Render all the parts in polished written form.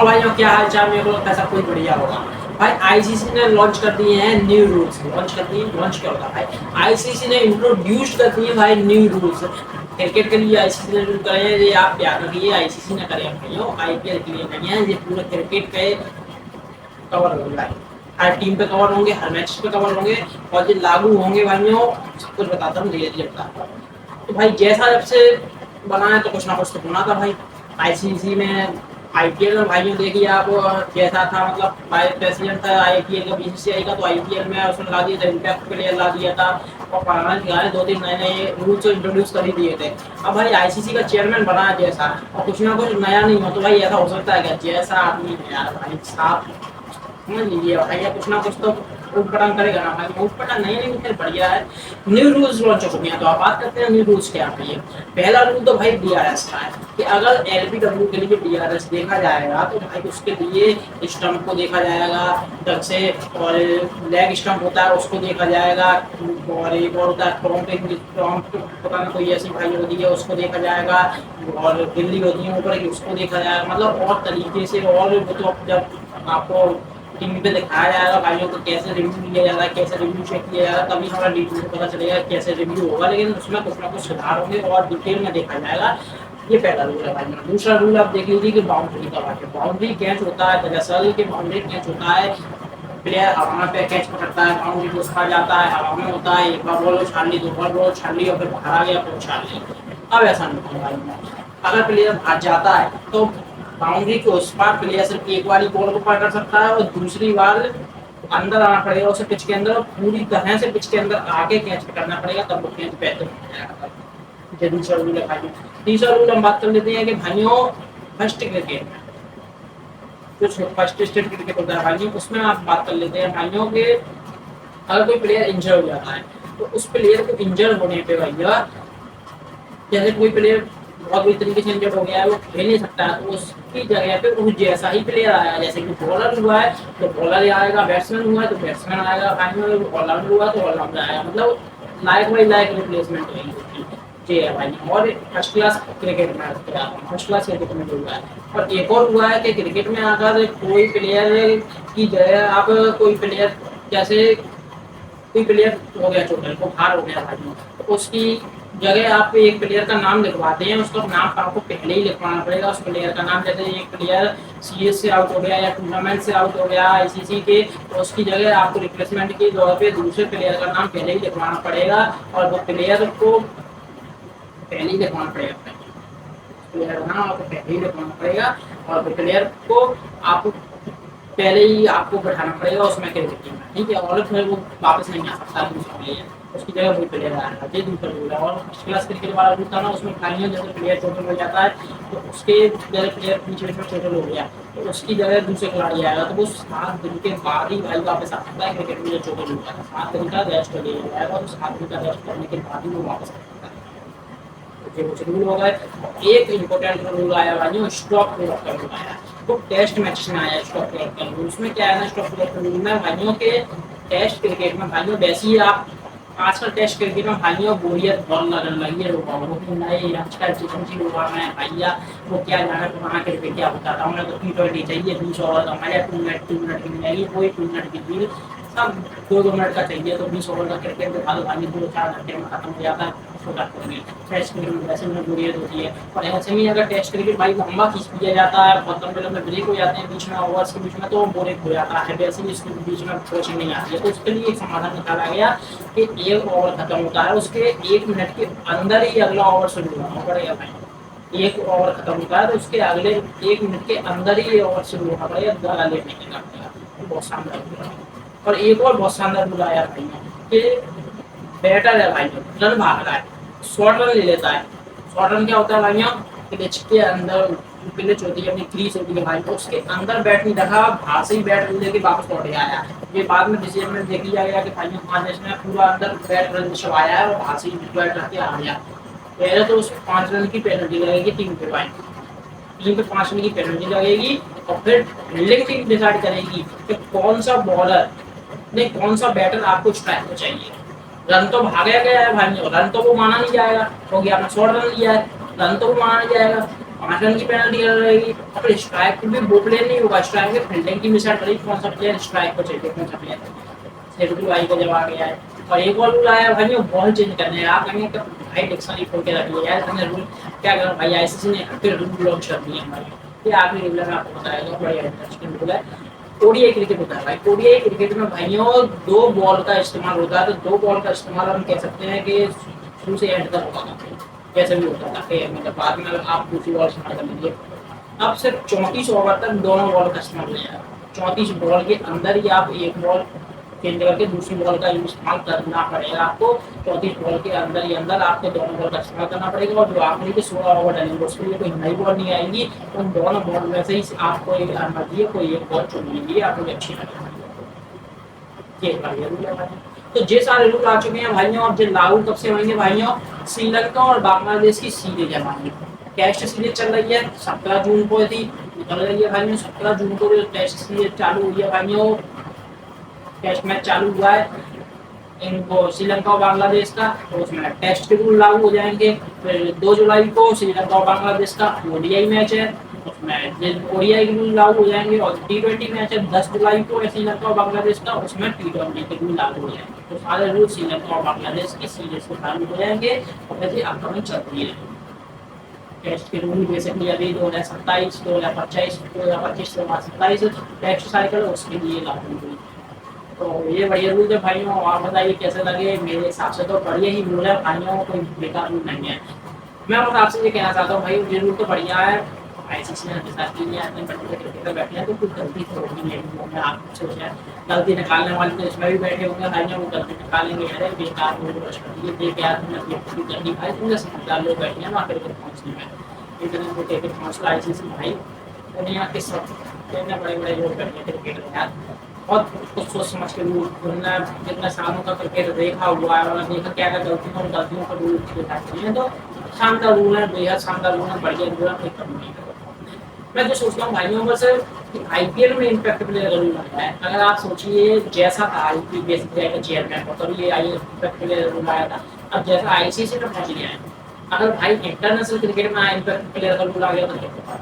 और भाइयों क्या हाल चाल, मेरे को लगता है सब कुछ बढ़िया होगा। भाई आईसीसी ने लॉन्च कर दिए हैं न्यू रूल्स। लॉन्च कर दिए, लॉन्च क्या होता है भाई, आईसीसी ने इंट्रोड्यूस कर दिए भाई न्यू रूल्स क्रिकेट के लिए। आईसीसी ने रूल करे हैं, ये आप प्यार करिए, आईसीसी ने करे हैं भाइयों, आईपीएल के लिए नहीं है, ये पूरे क्रिकेट पे कवर हो रहा है। हर टीम पे कवर होंगे, हर मैच पे कवर होंगे, और ये लागू होंगे भाइयों। सब कुछ बताता हूँ, धीरे धीरे बताता हूँ। तो भाई जैसा जब से बना है तो कुछ ना कुछ तो होना था भाई। आईसीसी में आईपीएल में भाइयों देखिए आप, जैसा था मतलब वाइस प्रेसिडेंट था आईपीएल का, बीसीसीआई का, तो आईपीएल में उसने ला दिया था, इम्पैक्ट प्लेयर ला दिया था, और पुराना दिखाया दो तीन नए नए रूल्स इंट्रोड्यूस कर ही दिए थे। अब भाई आईसीसी का चेयरमैन बना है जैसा, और कुछ ना कुछ नया नहीं हो तो भाई ऐसा हो सकता है क्या, जैसा आदमी है यार भाई साहब, समझ लीजिए भाई, कुछ ना कुछ तो उठपटांग करेगा ना भाई। उठपटांग नहीं, नहीं फिर बढ़िया है। न्यू रूल्स लॉन्च हो चुके हैं, तो आप बात करते हैं न्यू रूल्स क्या है। पहला रूल तो भाई डीआरएस का है, कि अगर एलबीडब्ल्यू के लिए डीआरएस देखा जाएगा तो भाई उसके लिए स्टंप को देखा जाएगा ढंग से, और लेग स्टंप होता है उसको देखा जाएगा, और एक और होता है प्रॉम्प्ट पता नहीं कोई ऐसी भाई होती है उसको देखा जाएगा, और दिल्ली होती है ऊपर की उसको देखा जाएगा, मतलब और तरीके से। और वो तो जब आपको टीवी पे दिखाया जाएगा भाइयों को कैसे रिव्यू लिया जाता है, कैसे रिव्यू चेक किया जाता है, तभी हमारा डिटेल पता चलेगा कैसे रिव्यू होगा, लेकिन उसमें कुछ ना कुछ सुधार होंगे और डिटेल में देखा जाएगा। ये पहला रूल है भाई। दूसरा रूल आप देख लीजिए कि बाउंड्री का बात है। बाउंड्री कैच होता है, दरअसल कि बाउंड्री कैच होता है, प्लेयर हवा पे कैच पकड़ता है, बाउंड्री को उछाल जाता है, हवा में होता है, एक बार बॉल उछाल ली, दो बार बॉल उछाल ली, और फिर बाहर आ गया तो उछाल ली। अब ऐसा नहीं होगा भाई, अगर प्लेयर भाग जाता है तो बाउंड्री के उस पार प्लेयर सिर्फ एक बार ही बॉल को पकड़ सकता है, और दूसरी बार अंदर आना पड़ेगा उसे पिच के अंदर, और पूरी तरह से पिच के अंदर आके कैच पकड़ना पड़ेगा, तब वो कैच बेहतर हो जाएगा। ये दूसरा रूल है भाइयों। तीसरा रूल हम बात कर लेते हैं कि भाइयों फर्स्ट क्रिकेट, जो फर्स्ट स्टेट क्रिकेट होता है भाइयों, उसमें आप बात कर लेते हैं भाइयों के, अगर कोई प्लेयर इंजर हो जाता है तो उस प्लेयर को इंजर होने पे भैया, जैसे कोई प्लेयर बहुत बुरी तरीके से इंजर्ड हो गया है, वो खेल नहीं सकता है, तो उसकी जगह पे उस जैसा ही प्लेयर आएगा। जैसे कि बॉलर हुआ है तो बॉलर ही आएगा, बैट्समैन हुआ है तो बैट्समैन आएगा, ऑलराउंडर हुआ तो ऑलराउंडर आएगा, मतलब लायक बाई लायक रिप्लेसमेंट होगी। जी है भाई। और फर्स्ट क्लास क्रिकेट में फर्स्ट क्लास क्रिकेट में हुआ है। और एक और हुआ है कि क्रिकेट में अगर कोई प्लेयर की जगह आप कोई प्लेयर, जैसे कोई प्लेयर हो गया चोटिल, बुखार हो गया भाई, तो उसकी जगह आप एक प्लेयर का नाम लिखवाते हैं, उसका नाम आपको पहले ही लिखवाना पड़ेगा उस प्लेयर का नाम। जैसे एक प्लेयर सीएस से आउट हो गया या टूर्नामेंट से आउट हो गया आईसीसी के, तो उसकी जगह आपको रिप्लेसमेंट के तौर पे दूसरे प्लेयर का नाम पहले ही लिखवाना पड़ेगा, और वो प्लेयर को पहले ही लिखवाना पड़ेगा, प्लेयर का नाम आपको पहले ही लिखवाना पड़ेगा, और प्लेयर को आपको पहले ही आपको बैठाना पड़ेगा उसमें क्रिकेट टीम में, ठीक है। और फिर वो वापस नहीं आ सकता दूसरा प्लेयर, उसकी जगह वही प्लेयर आएगा। ये दूसरा रूल है। और फर्स्ट क्लास क्रिकेट वाला रूल था ना, उसमें खालियों जैसे प्लेयर चोटिल हो जाता है तो उसके जगह प्लेयर बीच में चोटिल हो गया तो उसकी जगह दूसरे खिलाड़ी आएगा, तो वो 7 दिन के बाद ही भाई वापस आ सकता है। क्रिकेट में जो चोटिल हो जाता है 7 दिन का रेस्ट ले जाएगा, और 7 दिन का रेस्ट करने के बाद ही वो वापस आ सकता है। ये कुछ रूल हो गए। एक इम्पोर्टेंट रूल आया भाई, स्टॉप क्लॉक का रूल आया, तो टेस्ट मैच में आया स्टॉप क्लॉक का रूल। उसमें क्या है ना, स्टॉप क्लॉक रूल में भाइयों के टेस्ट क्रिकेट में भाइयों, वैसे ही आप आजकल टेस्ट क्रिकेट में भाइयों बोरियत बहुत लगने लगी है लोगों को, कि नए आजकल चिकनची लोग आ रहे हैं भैया, वो क्या जाने पुराना क्रिकेट क्या बताता हूँ, तो T20 चाहिए 20 ओवर का, मैं 2 मिनट की मिलेगी, कोई 2 मिनट की डील, सब 2-2 मिनट का चाहिए, तो 20 ओवर का क्रिकेट दिखा दो भाई, 2-4 घंटे में खत्म हो जाता है। टेस्ट क्रिकेट में वैसे में बोरियत होती है, और ऐसे में अगर टेस्ट क्रिकेट भाई लंबा खींच दिया जाता है, बहुत लंबे लंबे ब्रेक हो जाते हैं बीच में, ओवर्स के बीच में, तो बोरिंग हो जाता है, वैसे ही इसके बीच में कोचिंग नहीं आती है। तो उसके लिए एक समाधान निकाला गया कि एक ओवर खत्म होता है उसके 1 मिनट के अंदर ही अगला ओवर शुरू होना पड़ेगा भाई। एक ओवर खत्म होता है तो उसके अगले 1 मिनट के अंदर ही ओवर शुरू होना पड़ेगा, ज़्यादा लेट नहीं करना पड़ेगा। बहुत शानदार। और एक और बहुत शानदार बुलाया भाई कि बैटर है भाई, रन भाग रहा है, शॉर्ट रन ले लेता है। शॉर्ट रन क्या होता है भाइयों, पिच के अंदर पिच होती है, अपनी क्रीज होती है भाई, तो उसके अंदर बैट नहीं रखा, बाहर से ही बैट लेके वापस लौट आया। ये बाद में डिसीजन में देख लिया गया कि भाइयों 5 मैच में पूरा अंदर बैट रन छवाया है और बाहर से ही बैट रख के आ गया। पहले तो उसको 5 रन की पेनल्टी लगेगी टीम पे भाई, टीम पे 5 रन की पेनल्टी लगेगी, और फिर फील्डिंग टीम डिसाइड करेगी कि कौन सा बॉलर नहीं कौन सा बैटर आपको स्ट्राइक को चाहिए। रन तो भागा गया है भाई, रन तो वो माना नहीं जाएगा क्योंकि आपने 100 रन लिया है, रन तो वो माना नहीं जाएगा। 5 रन की पेनल्टी रहेगी। और स्ट्राइक पे भी वो प्लेयर नहीं होगा, स्ट्राइक पे फील्डिंग की मिसाइल करी, कौन सा प्लेयर स्ट्राइक पर चाहिए, कौन सा प्लेयर शेड्यूल भाई का जब आ गया है। और एक बॉल रूल आया भाई, वो बॉल चेंज करने हैं आप कहेंगे कि भाई डिक्शनरी खोल के रख लिया यार तुमने रूल, क्या करो भाई आईसीसी ने फिर रूल लॉन्च कर दिए हमारे। ये आखिरी रूल है, आपको बताएगा, बड़ा इंटरेस्टिंग रूल है। ओडीआई क्रिकेट होता है भाई, ओडीआई क्रिकेट में भाइयों 2 बॉल का इस्तेमाल होता है। तो 2 बॉल का इस्तेमाल हम कह सकते हैं कि शुरू से एंड तक होता था, जैसे भी होता था कि मतलब बाद में आप दूसरी बॉल इस्तेमाल कर लीजिए। अब सिर्फ 34 ओवर तक दोनों बॉल का इस्तेमाल हो जाएगा। 34 बॉल के अंदर ही आप एक बॉल चेंज करके दूसरी बॉल का इस्तेमाल करना पड़ेगा आपको। 34 बॉल के अंदर ही अंदर आपको दोनों बॉल का इस्तेमाल करना पड़ेगा। और जो आखिरी के 16 ओवर डलेंगे उसके लिए कोई नई बॉल नहीं आएगी, उन दोनों बॉल में से ही आपको एक मर्जी है कोई एक बॉल चुन लीजिए, आपको अच्छी लगेगी। ये बढ़िया रूल है भाई। तो ये सारे रूल आ चुके हैं भाइयों। अब जो लागू कब से होंगे भाइयों, श्रीलंका और बांग्लादेश की सीरीज है भाई। टेस्ट सीरीज चल रही है, 17 जून को थी, निकल रही है भाइयों। 17 जून को जो टेस्ट सीरीज चालू हुई है भाइयों, टेस्ट मैच चालू हुआ है इनको श्रीलंका और बांग्लादेश का, तो उसमें टेस्ट के रूल लागू हो जाएंगे। फिर 2 जुलाई को श्रीलंका और बांग्लादेश का ओडीआई मैच है, उसमें ओडीआई के रूल लागू हो जाएंगे। और टी20 मैच है 10 जुलाई को श्रीलंका और बांग्लादेश का, उसमें टी20 के रूल लागू हो जाएंगे। तो सारे रूल श्रीलंका और बांग्लादेश की सीरीज से लागू हो जाएंगे। और वैसे अपकमिंग चल रही है टेस्ट के रूल बेसिकली अभी 2027, 2025, 2025 2027 टेस्ट साइकिल उसके लिए लागू हुई। तो ये बढ़िया रूल है भाइयों। आप बताइए कैसे लगे, मेरे हिसाब से तो बढ़िया ही रूल है भाइयों, कोई बेकार रूल नहीं है। मैं बस आपसे ये कहना चाहता हूँ भाई, ये रूल तो बढ़िया है। आईसीसी ने हमेशा के लिए अपने बच्चे क्रिकेटर बैठे हैं, तो कुछ गलती तो होगी नहीं। मैं आप सोचा गलती निकालने वाले तो इसमें भी बैठे होंगे भाइयों, वो गलती निकालेंगे। अरे बेकार रूल ये क्या तुमने करनी भाई, तुमने समझदार लोग बैठे हैं वहाँ क्रिकेट पहुँचने में, इतने को क्रिकेट पहुँचला आईसीसी भाई। दुनिया के सब इतने बड़े बड़े लोग बैठे हैं क्रिकेटर यार, और कुछ सोच समझ के रूल बोलना। जितने सालों का क्रिकेट देखा हुआ है और देखा क्या क्या गलतियों और गलतियों का रूल दिखाते हैं, तो शानदार रूल है, बेहद शानदार रूल है, बढ़िया रूल है, कोई कमी नहीं है। मैं तो सोचता हूँ भाइयों बस आईपीएल में इम्पैक्ट प्लेयर का रूल आता है। अगर आप सोचिए जैसा था आईपीएल बेसिकली चेयरमैन को, तभी ये इम्पैक्ट प्लेयर रूल आया था। अब जैसा आईसीसी में पहुंच गया है, अगर भाई इंटरनेशनल क्रिकेट में इम्पैक्ट प्लेयर का रूल आ गया तो क्या होगा।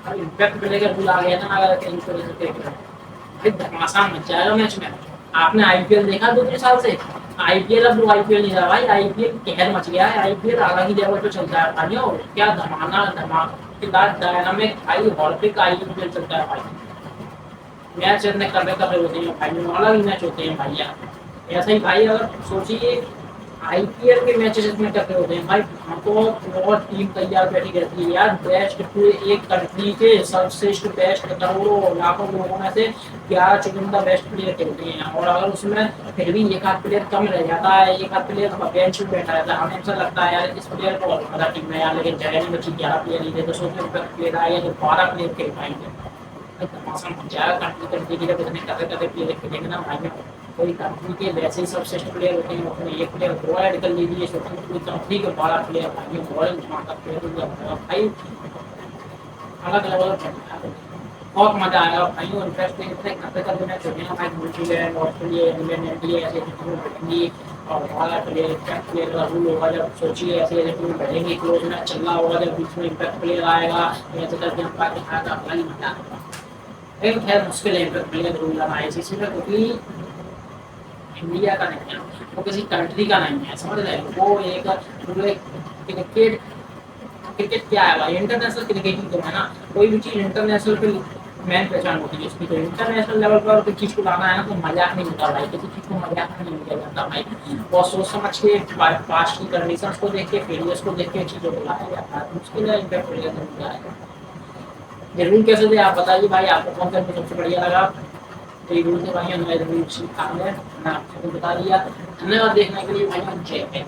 अब इम्पैक्ट प्लेयर का रूल आ गया ना, अगर इंटरनेशनल क्रिकेट धमासा मच जाएगा मैच में। आपने आईपीएल देखा 2-3 साल से, आईपीएल अब वो आईपीएल नहीं रहा भाई, आईपीएल कहर मच गया है। आईपीएल अलग ही लेवल पे चलता है भाइयों, क्या धमाकेदार डायनामिक भाई हॉर्पिक आईपीएल चलता है भाई। मैच इतने कर रहे होते हैं भाई, अलग ही मैच होते हैं भैया। ऐसा ही भाई अगर सोचिए आईपीएल के मैचेस इसमें टक्कर होते हैं भाई, हमको और टीम तैयार बैठी रहती है यार। बेस्ट पूरे एक कंट्री के सर्वश्रेष्ठ बेस्ट करोड़ों लाखों लोगों में से 11 चुनिंदा बेस्ट प्लेयर खेलते हैं। और अगर उसमें फिर भी एक आध प्लेयर कम रह जाता है, एक आध प्लेयर बेंच में बैठा रहता है, हमें ऐसा लगता है यार इस प्लेयर को और ज़्यादा टीम में यार, लेकिन जगह नहीं बची, 11 प्लेयर ही थे तो सोचो प्लेयर आए तो 12 प्लेयर खेल पाएंगे। मौसम जाएगा कंट्री के जब इतने करते प्लेयर खेलेंगे ना भाई, कोई कंपनी के वैसे ही सबसे प्लेयर होते हैं, उसमें एक प्लेयर दो ऐड कर लीजिए, सोचिए पूरी कंपनी के 12 प्लेयर भाई, बॉलिंग धमाका प्लेयर भाई, अलग अलग बहुत मजा आएगा भाई। और इंटरेस्टिंग इतने करते मैच होते हैं भाई, न्यूजीलैंड, ऑस्ट्रेलिया, इंग्लैंड, इंडिया ऐसे बैठेंगी और 12 प्लेयर इम्पैक्ट प्लेयर का रूल होगा। जब सोचिए ऐसे ऐसे टीम बैठेंगे, क्लोज मैच चल रहा होगा, जब बीच में इम्पैक्ट प्लेयर आएगा ऐसे करके हम पाके खाएगा, अलग ही मजा आएगा। लेकिन खैर मुश्किल है इम्पैक्ट प्लेयर रूल लाना आईसीसी में, क्योंकि इंडिया का नहीं है, वो किसी कंट्री का नहीं है, समझ रहे हैं। वो एक क्रिकेट क्रिकेट क्या है भाई, इंटरनेशनल क्रिकेटिंग तो है ना। कोई भी चीज़ इंटरनेशनल पे मेन पहचान होती है उसकी, तो इंटरनेशनल लेवल पर कोई चीज़ को लाना है ना तो मजाक नहीं होता भाई, किसी चीज़ को मजाक नहीं लिया जाता भाई। बहुत सोच समझ के पास्ट की कंडीशन को देख के फेलियर्स को देख के चीज़ों को लाया जाता है, मुश्किल है इम्पैक्ट प्लेयर। ये रूल कैसे थे आप बताइए भाई, आपको कौन सा सबसे बढ़िया लगा। तो ये रूल थे भाई, नए रूल सीखा है, मैंने आपको बता दिया। धन्यवाद देखने के लिए भाई, जय हिंद।